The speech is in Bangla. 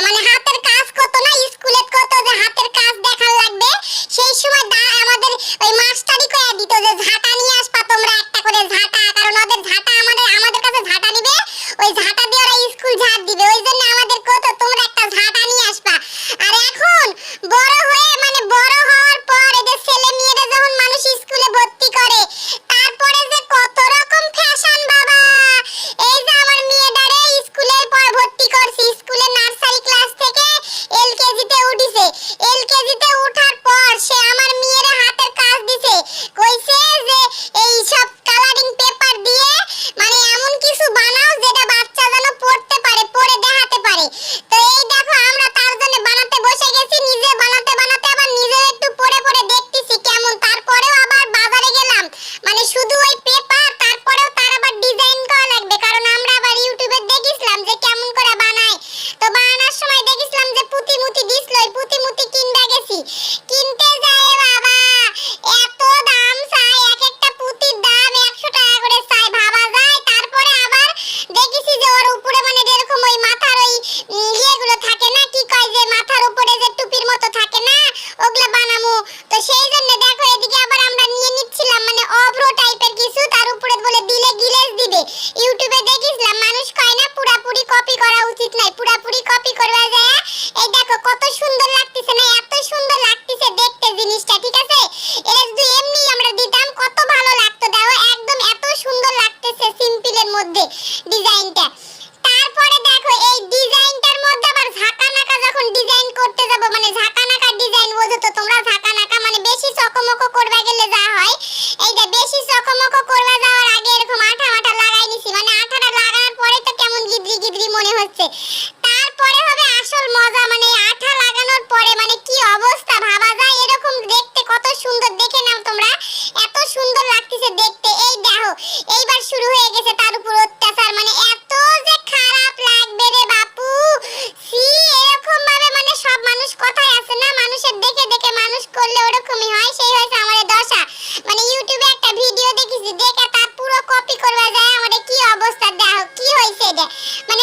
মানে হাতের কাজ কত না স্কুলে কত যে হাতের কাজ দেখার লাগবে সেই সময় আমাদের ওই মাস্টারই কইয়া দিত যে ঝাঁটা নিয়ে আসবা তোমরা একটা করে ঝাঁটা, কারণ ওদের ঝাঁটা আমাদের কাছে ঝাঁটা নিবে, ওই ঝাঁটা দিয়ে ওরা স্কুল ঝাড় দিবে, ওই জন্য আমাদের কত তোমরা একটা ঝাঁটা নিয়ে আসবা। আর এখন বড় হয়ে মানে বড় হওয়ার পর এদের ছেলে মেয়েরা যখন মানুষ স্কুলে ভর্তি করে তারপরে যে কত রকম ফ্যাশন বাবা। এই যে আমার মেয়েটারে স্কুলের পর ভর্তি করছি, স্কুলে নার্সারি ক্লাস থেকে এলকেজিতে উঠিছে, এলকেজিতে ওঠার পর সে আমার মেয়ের হাতের কাজ দিছে, কইছে যে এই সব কালারিং পেপার দিয়ে মানে এমন কিছু বানাও যেটা বাচ্চা যেন পড়তে পারে, পড়ে দেখাতে পারে। তো এই দেখো আমরা তার জন্য বানাতে বসে গেছি, নিজে বানাতে বানাতে আবার নিজে একটু পড়ে পড়ে দেখতেছি কেমন, তারপরেও আবার বাজারে গেলাম মানে শুধু ওই পেপার, তারপরেও তার আবার ডিজাইন করা লাগবে, কারণ আমরা আবার ইউটিউবে দেখিছিলাম যে কেমন করে বানায়। তো বানানোর সময় দেখিছিলাম যে পুঁতি মুতি দিছিল, ওই পুঁতি মুতি কিনতে গেছি, কিনতে যায় বাবা এত দাম চাই, এক একটা পুঁতির দাম 100 টাকা করে চাই, ভাবা যায়। তারপরে আবার দেখেছি যে ওর উপরে মানে এরকম ওই মাথার ওই ইয়েগুলো থাকে না, কি কয় যে মাথার উপরে যে টুপির মতো থাকে না, ওগুলা বানামু। তো সেই জন্য দেখো এদিকে আবার আমরা নিয়ে নিচ্ছিলাম মানে অভ্র টাইপের কিছু, তার উপরে বলে দিলে গিলেস দিবে। ইউটিউবে দেখিছিলাম মানুষ কয় না পুরাপুরি কপি করা উচিত নাই, পুরাপুরি কপি করবা যায়। এই দেখো কত সুন্দর লাগতেছে না, এত সুন্দর লাগতেছে দেখতে জিনিসটা, ঠিক আছে। এটা যদি এমনি আমরা দিতাম কত ভালো লাগতো, দেখো একদম এত সুন্দর লাগতেছে সিম্পলের মধ্যে ডিজাইনটা। তারপরে দেখো এই ডিজাইনটার মধ্যে আবার ঝাঁকা নাকা যখন ডিজাইন করতে যাব, মানে ঝাঁকা নাকা ডিজাইন বোঝো তো তোমরা, ঝাঁকা নাকা মানে বেশি চকমক করবা গেলে যা হয়, এই যে বেশি চকমক করবা যাওয়ার আগে এরকম আঠা মাঠা লাগাই নিছি, মানে আঠাটা লাগানোর পরে তো কেমন গিদরি গিদরি মনে হচ্ছে, তারপরে হবে আসল মজা, মানে আঠা লাগানোর পরে মানে কি অবস্থা ভাবা যায়। এরকম দেখতে কত সুন্দর, দেখে নাও তোমরা এত সুন্দর লাগতেছে দেখতে। এই দেখো এইবার শুরু হয়ে গেছে তার উপর অত্যাচার, মানে এত যে খারাপ লাগবে রে বাপু, সি এরকম ভাবে মানে সব মানুষ কথাই আছে না, মানুষের দেখে দেখে মানুষ করলে ওরকমই হয়, সেই হয়েছে আমাদের দশা। মানে ইউটিউবে একটা ভিডিও দেখেছি, দেখে তার পুরো কপি করবা যায়, আমাদের কি অবস্থা দেখো কি হয়েছে এটা, মানে